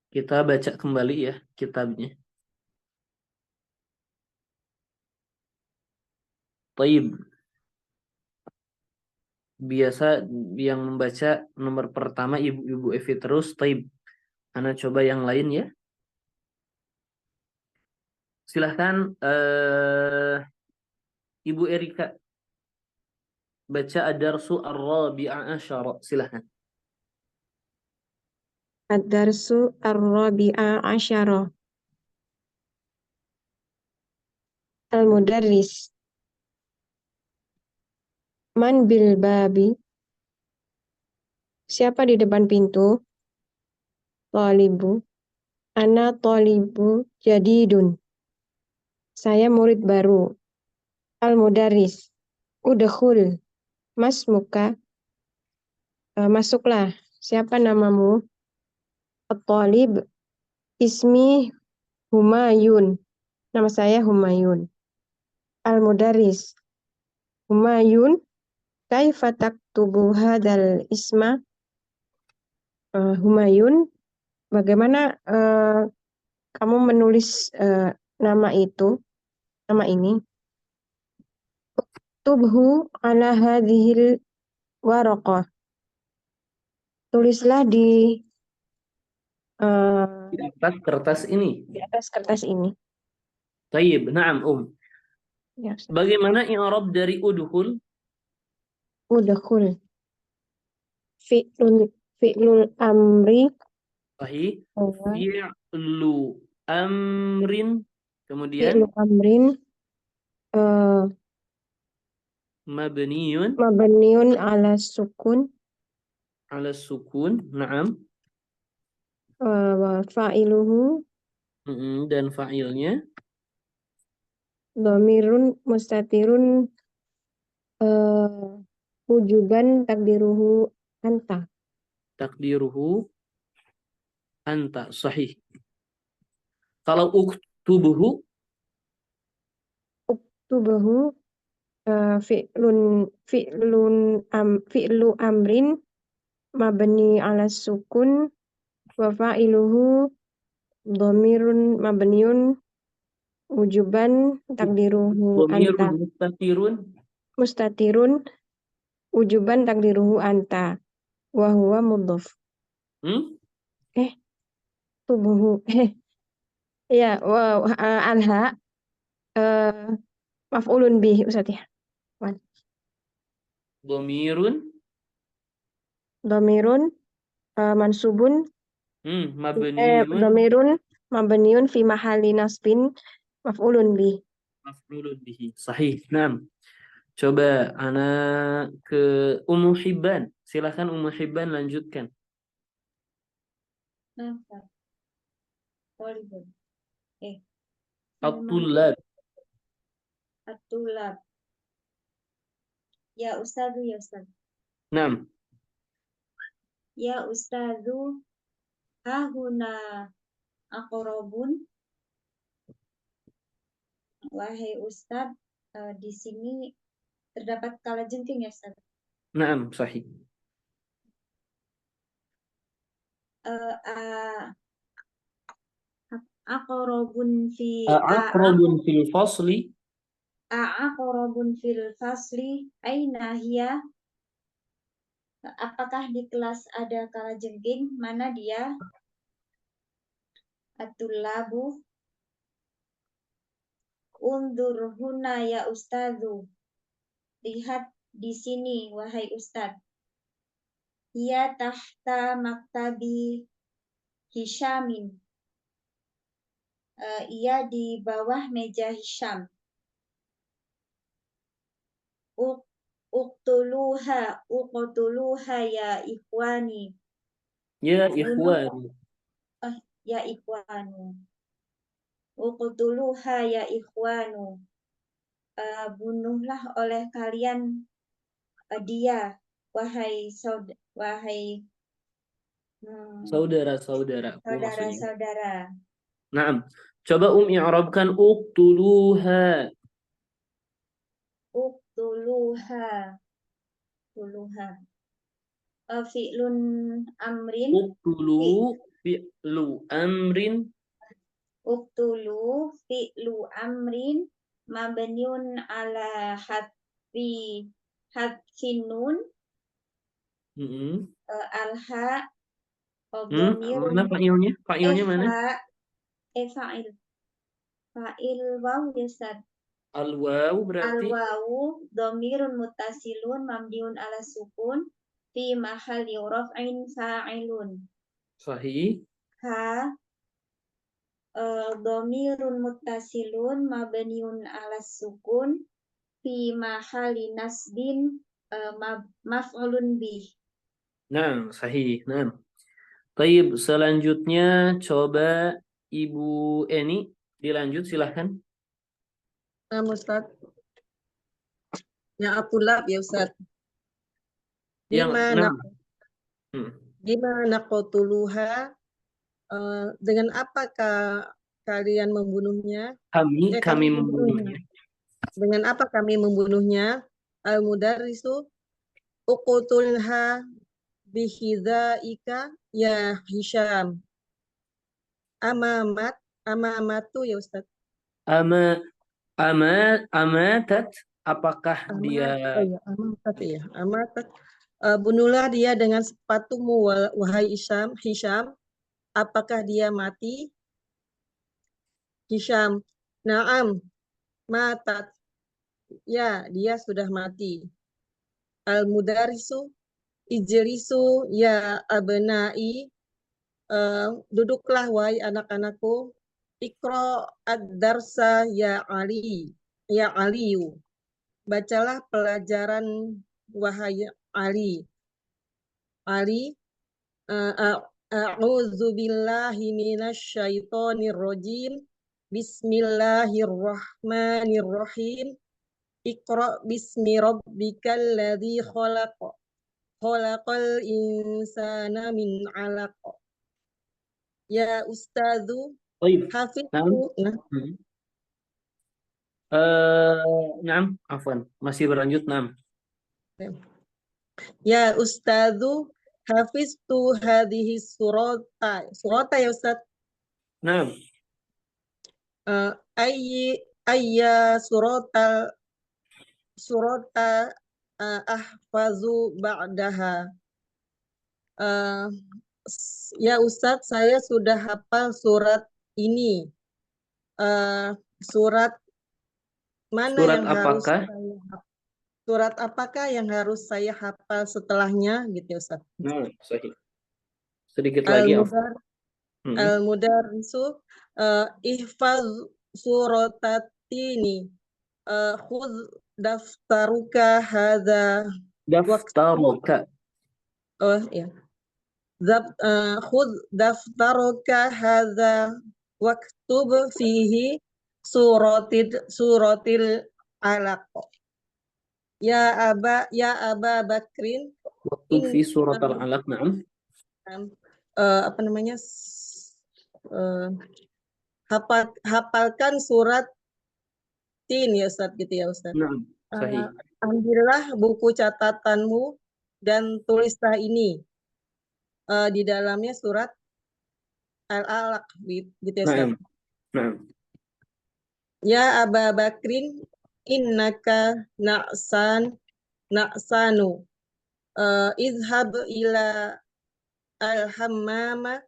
kita baca kembali ya kitabnya. Taib. Biasa yang membaca nomor pertama Ibu Evi terus. Taib. Ana coba yang lain ya. Silahkan Ibu Erika baca ad-darsu ar-rabi'a asyara. Silahkan. Ad-darsu ar-rabi'a asyara. Al-mudarris. Man bil babi. Siapa di depan pintu? Talibu. Ana talibu jadidun. Saya murid baru. Al-mudarris. Udkhul. Mas muka. Masuklah. Siapa namamu? At-talib. Ismi Humayun. Nama saya Humayun. Al-mudarris. Humayun. Kaifa taktubu hadzal isma? Humayun. Bagaimana kamu menulis nama itu? Nama ini? Tubhu ala hadhil waraqah. Tulislah di Di atas kertas ini. atas kertas ini. Taib. Naam, Ya, Ustaz. Bagaimana i'rab dari udhul? Udkhul. Fi'lul amri. Sahih. Fi'lu amrin. Kemudian Fi'lu amrin. mabniyun Mabniun ala sukun. ala sukun. Naam. Wa fa'iluhu. Dan fa'ilnya Dhamirun mustatirun. Wujuban takdiruhu anta. takdiruhu anta. Sahih. Kalau uktubuhu Tubuhu fi'lu amrin mabni ala sukun wa fa'iluhu dhamirun mabniun wujuban takdiruhu anta. dhamirun Mustatirun wujuban takdiruhu anta wa huwa mudhaf. Tubuhu ya wa anha maf'ulun bih Ustaz ya. dhamirun Dhamirun mansubun mabniyun dhamirun mabniun fi mahalli nasbin maf'ulun bih. maf'ulun bihi. Sahih. Naam. Coba anak ke Ummu Hibban. Silakan Ummu Hibban lanjutkan. Nah, Tolibun. At-tullab. At-tulab. Ya Ustadu, ya Ustad. Naam. Ya Ustadu, hahuna aqrabun. Wahai Ustad, di sini terdapat kalajengking ya Ustad. Naam, sahih. Aqrabun fi Aqrabun fil fasli. aqrabun fil fasli aina hiya. Apakah di kelas ada kalajengking? Mana dia? At-tullabu. Undur huna ya Ustadu. Lihat di sini wahai Ustad. Ia tahta maktabi Hishamin. Ia di bawah meja Hisham. Uqtuluha ya ikhwani. Ya ikhwani. Ya ikhwanu. Uqtuluha ya ikhwanu. Bunuhlah oleh kalian dia, wahai Saudara-saudaraku maksudnya. saudara-saudara. Naam. Coba i'rabkan uqtuluha. Uktuluha. Tuluha. Fi'lun amrin. Uqtulu fi'lu amrin. Uktulu fi'lu amrin mabniun ala hadfin nun alha dhamirun Mana fa'ilnya? Fa'ilnya mana? fa'il fa'il waw ya Ustaz. Al-waw berarti Al-wawu dhamirun muttasilun mabniun ala sukun fi mahalli raf'in fa'ilun. sahih. Ha dhamirun muttasilun mabniun ala sukun fi mahalli nasbin maf'ulun bih. Nah, sahih. Nah. Taib, selanjutnya coba Ibu Eni dilanjut silahkan. Nah, Ustaz. Yang Abdullah ya Ustaz. Yang Gimana qatuluha? Dengan apakah kalian membunuhnya? kami membunuhnya. Dengan apa kami membunuhnya? Al-mudarrisu uqtulha bihidzaika ya Hisham. Amamatu ya Ustaz. Amatat apakah dia Amatat ya. Amatat. Bunuhlah dia dengan sepatumu wahai Hisham. Apakah dia mati? Hisham. Naam. Matat. Ya, dia sudah mati. Al-mudarisu ijlisu ya abnai. Duduklah wahai anak-anakku. Iqra ad-darsa ya Ali. Ya Aliyu. Bacalah pelajaran wahai Ali. Ali. A'udzu billahi minasyaitonir rajim. Bismillahirrahmanirrahim. Iqra bismi rabbikal ladzi khalaq. Khalaqal insana min 'alaq. Ya Ustadzu, Taib. hafiztu. Naam, afwan. Masih berlanjut, naam. Ya Ustadzu, hafiztu hadhihi surata. Surata ya Ustaz. Naam. Ayya surata ahfazu ba'daha. Ya Ustadz, saya sudah hafal surat ini. Surat mana Surat yang harus apakah? Surat apakah yang harus saya hafal setelahnya, gitu ya Ustadz? Nah, sahih. Sedikit lagi, Al-mudarrisu ihfaz suratatini. Khudh daftaruka hadza. Daftaruka. Oh ya. Khudh daftaruka hadza waktub fihi suratil alaq. Ya Aba Bakrin. Waktub fi surat al-alaq, na'am. Apa namanya? Hafalkan surat Tin ya Ustaz, gitu ya Ustaz. Na'am, sahih. Ambillah buku catatanmu dan tulislah ini. Di dalamnya surat Al-Alaq, gitu ya Ustaz. Na'am. Ya Aba Bakrin, innaka na'sanu. Izhab ila al-hammami.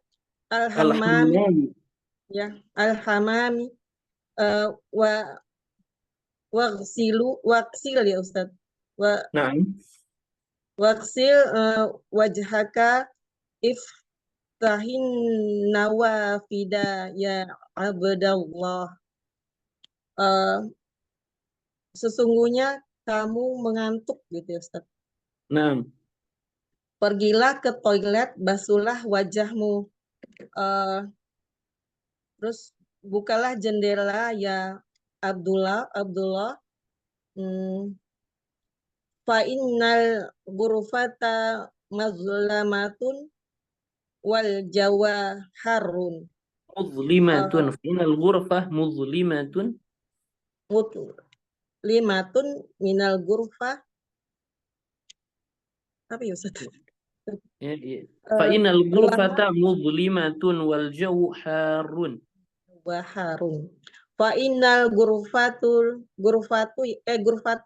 Ya, al-hammami. Waksil ya Ustaz. Na'am. Waksil wajhaka iftahin nawafida ya Abdallah. Sesungguhnya kamu mengantuk, gitu ya Ustaz. Nah. Pergilah ke toilet, basuhlah wajahmu. Terus bukalah jendela ya Abdullah. fa innal ghurfata mazlamatun wal jawaharun Muzlimatun. Fa'inal ghurfah muzlimatun. mutlimatun minal ghurfah. Apa ya Ustaz? Ya, ya. Eh, Fa'inal ruangan ghurfata muzlimatun wal jawu harun. waharun. Fa innal ghurfata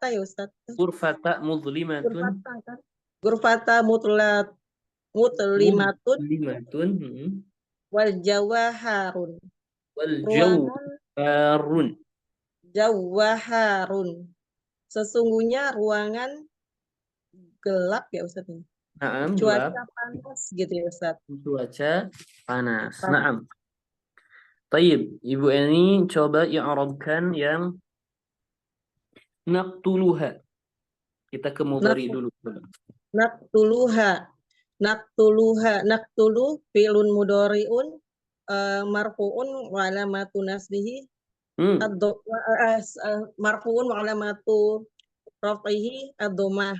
ya Ustaz. Ghurfata muzlimatun. Ghurfata kan? Ghurfata mutlimatun Muzlimatun. wal jawaharun. Wal jawu Ruangan harun. jawaharun. Sesungguhnya ruangan gelap ya Ustaz ini. Naam, Cuaca gelap. panas gitu ya Ustaz. Cuaca panas. Panas. Naam. Taib, Ibu Eni coba i'rabkan yang naqtuluha. Kita ke mudhari dulu. Naktuluha. Naktulu fi'lun mudhari'un marfu'un wa alamatu nasbihi marfu'un wa alamatu raf'ihi ad-dhammah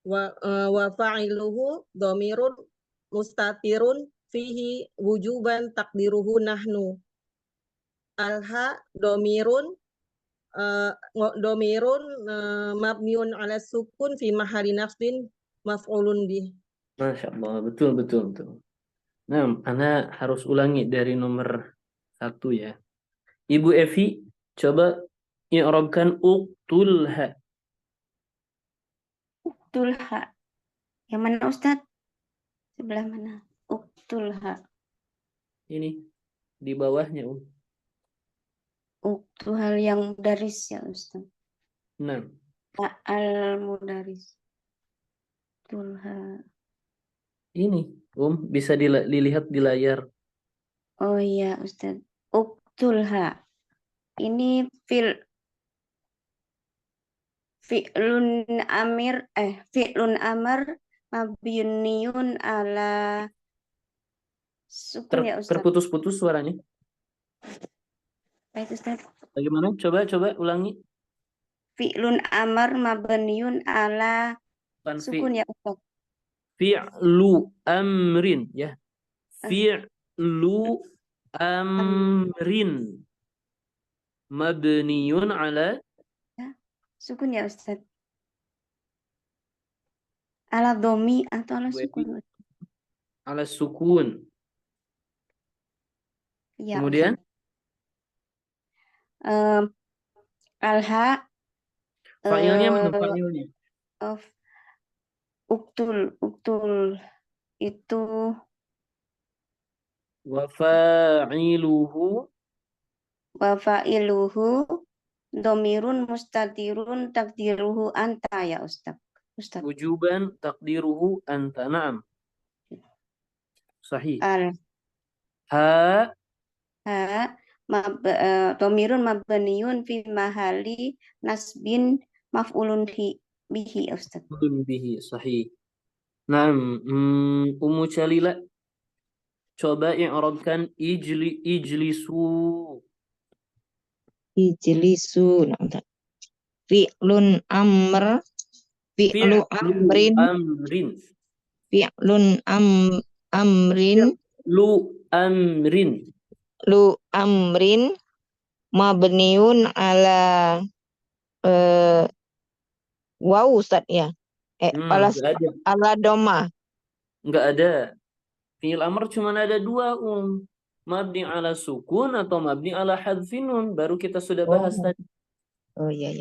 wa fa'iluhu dhamirun mustatirun fihi wujuban takdiruhu nahnu. Alha dhamirun mabniun ala sukun fi mahali nasbin maf'ulun bih. Masya Allah, betul. Nah, Ana harus ulangi dari nomor 1 ya. Ibu Evi, coba i'rabkan uqtulha. Uktulha. Yang mana Ustadz? Sebelah mana? Uktulha. Ini di bawahnya, Uktuhal yang mudaris ya Ustadz. Nah, Al mudaris. Tulha. ini bisa dilihat di layar. Oh iya Ustadz. Uktulha. Ini fi'lun amr mabniun ala sukun ya Ustadz. Terputus-putus suaranya. Baik Ustadz. Bagaimana? Coba ulangi. Fi'lun amr mabniun ala Bukan sukun ya Ustadz. Fi'lu amrin ya. Fi'lu amrin mabniun ala sukun ya Ustadz. Ala domi atau ala sukun? Ala sukun. Ya, Kemudian alha fa'ilnya mana fa'ilnya? Uktul itu Wa fa'iluhu domirun mustatirun takdiruhu anta ya Ustaz. wujuban takdiruhu anta. Naam. Sahih. Domirun mabniun fi mahali nasbin maf'ulun bihi Ustaz. Maf'ulun bihi, sahih. Naam, Ummu Chalila, coba i'rabkan ijlisu. Ijlisu. Fi'lun amr. Fi'lu amrin. Fi'lun amrin. Lu amrin mabniun ala waw Ustaz ya. Ala doma. Enggak ada. Fi'il amr cuma ada 2, Mabni ala sukun atau mabni ala hadfin nun. Baru kita sudah bahas tadi. Oh iya.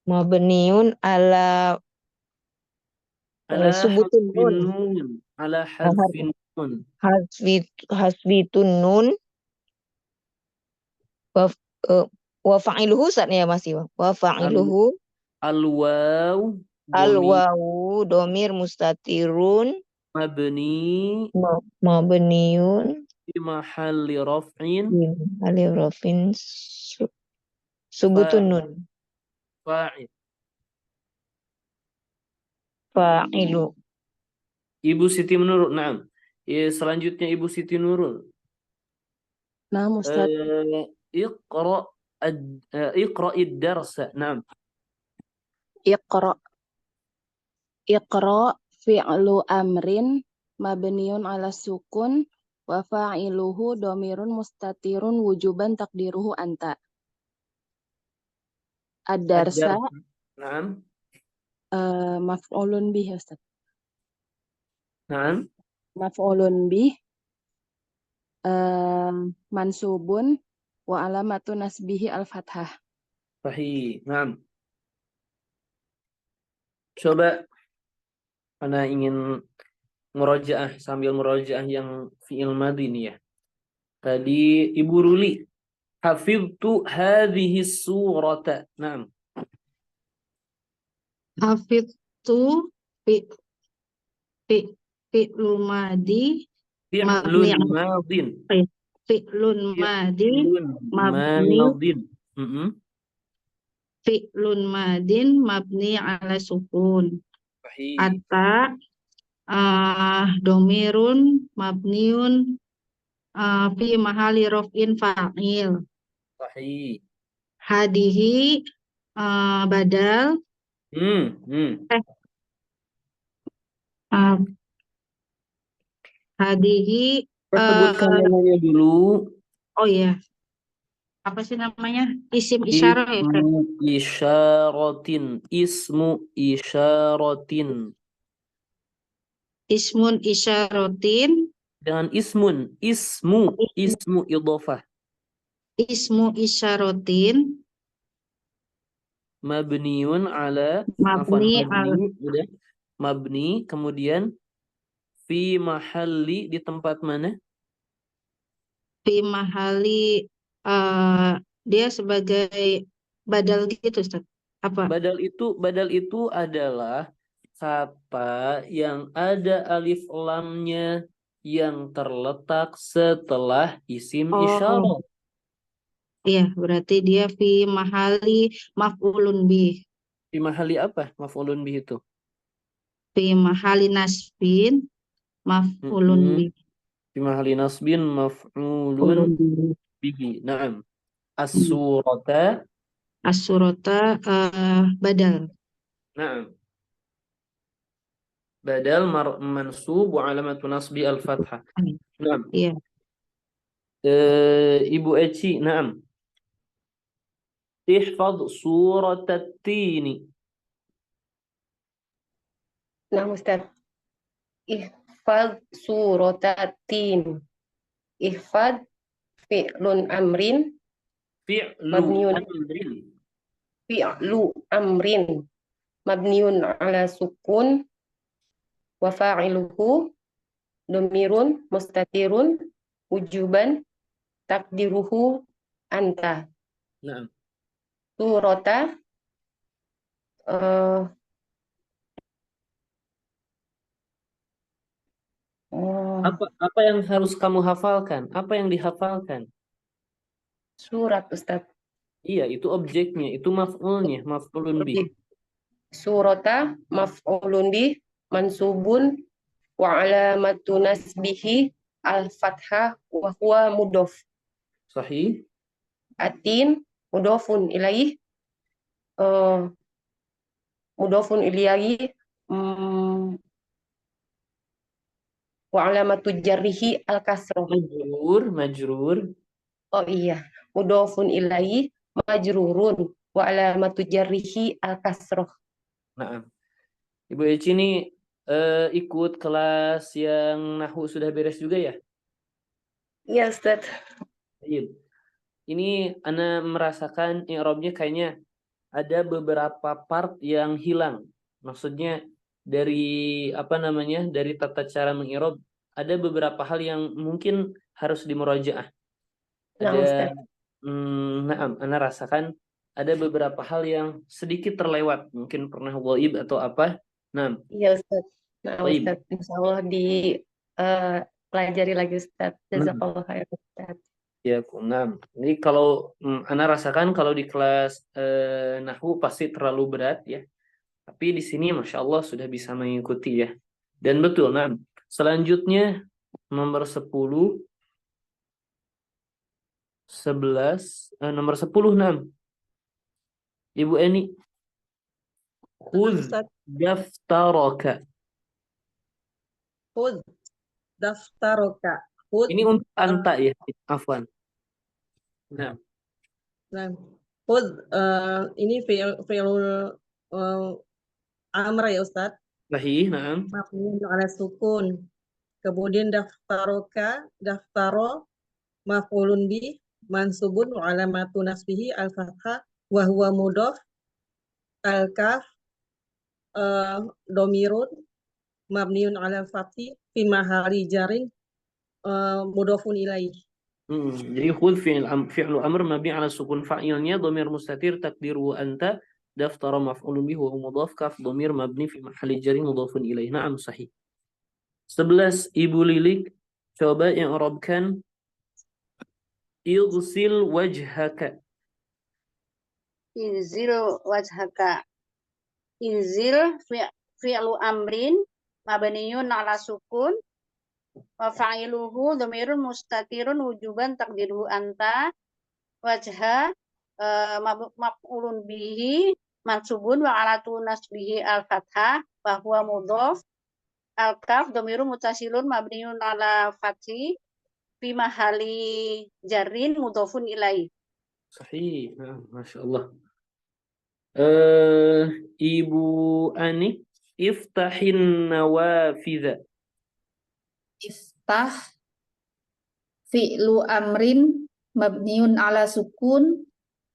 Mabniun ala subutun nun. Ala hadfin nun. Hasbitun nun. Wa fa'iluhu Ustaz ya masih. Wa fa'iluhu Al-waw domir mustatirun mabniun fi mahalli raf'in subutun nun. Fa'ilu. Ibu Siti Nurul. Naam. Selanjutnya Ibu Siti Nurul. Nah, Ustaz. Iqra iqra'id darsa. Naam. Iqra. Iqra fi'lu amrin mabniun ala sukun wa fa'iluhu domirun mustatirun wujuban takdiruhu anta. Ad-darsa Ad-darsa. Naam. maf'ulun bih ya Ustaz. Naam. Maf'ulun bih mansubun wa alamatu nasbihi al-fathah. Sahih. Naam. Coba Ana ingin murajaah sambil murajaah yang fi'il madhi nih ya. Tadi Ibu Ruli, hafidtu hadhihi surata. Naam. Hafidtu fi fi'lu madi mabni Fi'lun madhin. fi'lun madi Fi'lun mabni madhin. fi'lun madin mabni ala sukun. Sahih. Ata domirun mabniun fi mahali rof'in fa'il. Sahih. Hadihi badal hadihi Sebutkan namanya dulu. oh ya, apa sih namanya? Isim isyarah ya, Kak? Ismu isyaratin. Ismu isyaratin. Ismun isyaratin. Dengan ismun. Ismu idhofah. Ismu isyaratin. Mabniun ala. Mabni udah. Mabni. Kemudian fi mahalli, di tempat mana? fi mahali dia sebagai badal gitu, Ustaz. Apa? Badal itu adalah kata yang ada alif lamnya yang terletak setelah isim isyarah. Iya, berarti dia fi mahali maf'ulun bih. Fi mahali apa maf'ulun bih itu? Fi mahali nasbin maf'ulun bih. Fi mahali nasbin maf'ulun bihi. Naam. As-surata. As-surata badal. Naam. Badal mansub wa alamatu nasbi al-fathah. Naam. Iya. Ibu Eci, naam. Ihfadz surat at-tini. Nah, Ustaz. Ihfad suratatin. Ihfad fi'lun amrin. Fi'lu amrin. Fi'lu amrin. Mabniun ala sukun. Wa fa'iluhu domirun mustatirun wujuban takdiruhu anta. Naam. Surata Apa yang harus kamu hafalkan? Apa yang dihafalkan? Surat, Ustaz. Iya, itu objeknya, itu maf'ulnya, maf'ulun bih. Surata maf'ulun bih mansubun wa alamatu nasbihi al-fathah wa huwa mudhof. Sahih. Atin mudhofun ilaih mudhofun ilaih wa alamatu jarrihi al-kasrah. Majrur. Oh iya, mudhofun ilaih majrurun wa alamatu jarrihi al-kasrah. Nah, Ibu Eci ini ikut kelas yang Nahwu sudah beres juga ya? Iya, Ustaz. Iya. Ini Ana merasakan i'rabnya kayaknya ada beberapa part yang hilang. Maksudnya dari dari tata cara mengi'rab ada beberapa hal yang mungkin harus dimurajaah. Ada Ana rasakan ada beberapa hal yang sedikit terlewat, mungkin pernah ghaib atau apa. Nah, iya Ustaz. Nah, Ustaz, insyaallah pelajari lagi Ustaz. Jazakallah khair Ustaz. Ya, Ini kalau Ana rasakan kalau di kelas Nahwu pasti terlalu berat ya. Tapi di sini Masya Allah sudah bisa mengikuti ya. Dan betul, selanjutnya nomor 10. 11, nomor 10, 6. Ibu Eni. Khudh Ustaz. daftaraka. Khudh daftaraka. Khudh. Ini untuk anta ya, afwan. Nah, Nah, khudh ini fi'lul amr ya Ustaz. sahih, na'am. Mabniun ala sukun. Kemudian daftaroka, daftaro maf'ulun bi mansubun wa alamatu nasbihi al-fathah wa huwa mudhaf al-kaf domirun mabniun ala fathi fi mahali jarin mudhafun ilaih. Jadi khudh fi'lu amr mabni ala sukun, fa'ilnya dhamir mustatir takdiru anta, daftara maf'ulun bihi wa huwa mudhaf, kaf dhamir mabni fi mahalli jarri mudhafun ilaih. Na'am, sahih. 11, Ibu Lilik, coba yang i'rabkan ighsil wajhaka. Inzil wajhaka. Inzil fi'lu amrin mabniyun ala sukun wa fa'iluhu dhamirun mustatirun wujuban takdiruhu anta, wajha maf'ulun bihi mansubun wa alatu nasbihi al-fathah wa huwa mudhaf, al-kaf dhamirun muttasilun mabniyun ala fathi fi mahali jarrin mudhafun ilaih. Sahih. Nah, Masya Allah. Ibu Ani, iftahin nawafidha. Iftah fi'lu amrin mabniun ala sukun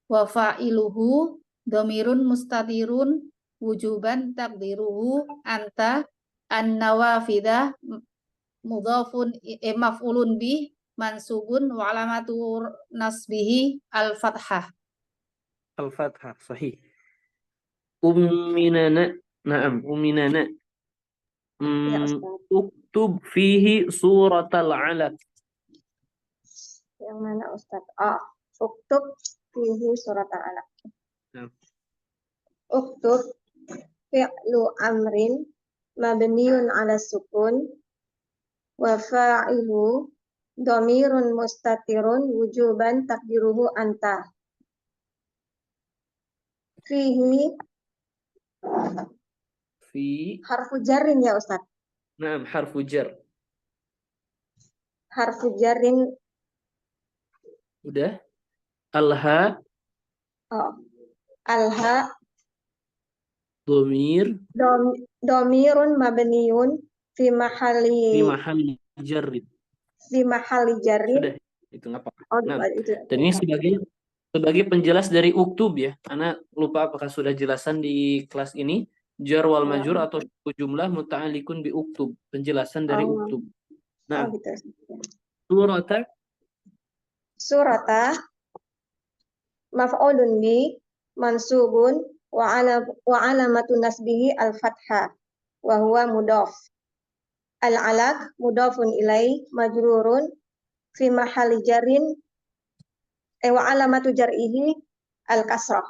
wa fa'iluhu dhamirun mustatirun wujuban takdiruhu anta, an-nawafidha mudhafun maf'ulun bih mansubun wa alamatu nasbihi al-fathah. Al-Fathah, sahih. Umminana, na'am, umminana. Ya, Ustaz. Uktub fihi suratal alaq. Yang mana Ustaz? Uktub fihi surat al-alaq. Nah. Uktub fi'lu amrin mabniun ala sukun wa fa'ilu dhamirun mustatirun wujuban takdiruhu anta. Fihi harfu jarrin ya Ustaz. Naam, harfu jar. Harfu jarrin. Udah. Alha. Alha. Domirun mabniun fi mahali jarrin. Fi mahali jarrin. Sudah, itu nggak apa-apa. Nah, dan ini sebagai penjelas dari uktub ya. Karena lupa apakah sudah jelasan di kelas ini. Jar wal majur atau jumlah muta'alliqun bi uktub. Penjelasan dari uktub. Nah, gitu. Surata maf'ulun bi mansubun wa alamatu nasbihi al-fathah wa huwa mudhaf. Al-alaq mudhafun ilaih majrurun fi mahali jarrin wa alamatu jar'ihi al-kasrah.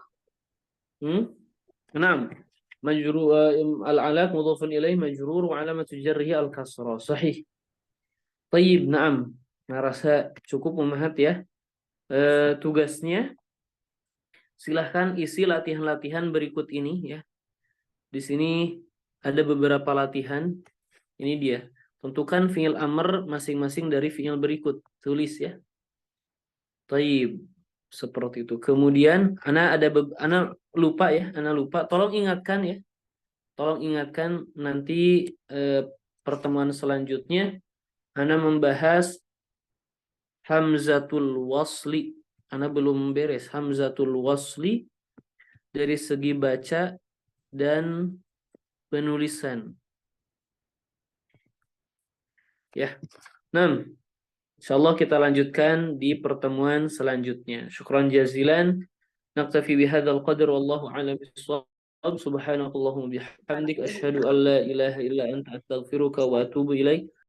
Naam. Al-alaq mudhafun ilaih majrur wa alamatu jarrihi al-kasrah. Sahih. Tayyib, na'am. Nah, rasa cukup memahat ya. Tugasnya silahkan isi latihan-latihan berikut ini ya. Di sini ada beberapa latihan. Ini dia. Tentukan fi'il amr masing-masing dari fi'il berikut. Tulis ya. Tayyib. Seperti itu. Kemudian ana lupa ya, ana lupa. Tolong ingatkan ya. Tolong ingatkan nanti pertemuan selanjutnya ana membahas hamzatul wasli. Ana belum beres hamzatul wasli dari segi baca dan penulisan. Ya. Nah, insyaallah kita lanjutkan di pertemuan selanjutnya. Syukran jazilan. Naktafi bihadzal qadr wallahu a'lam bissawab. Subhanakallahumma bihamdik asyhadu an la ilaha illa anta astaghfiruka wa atubu ilaik.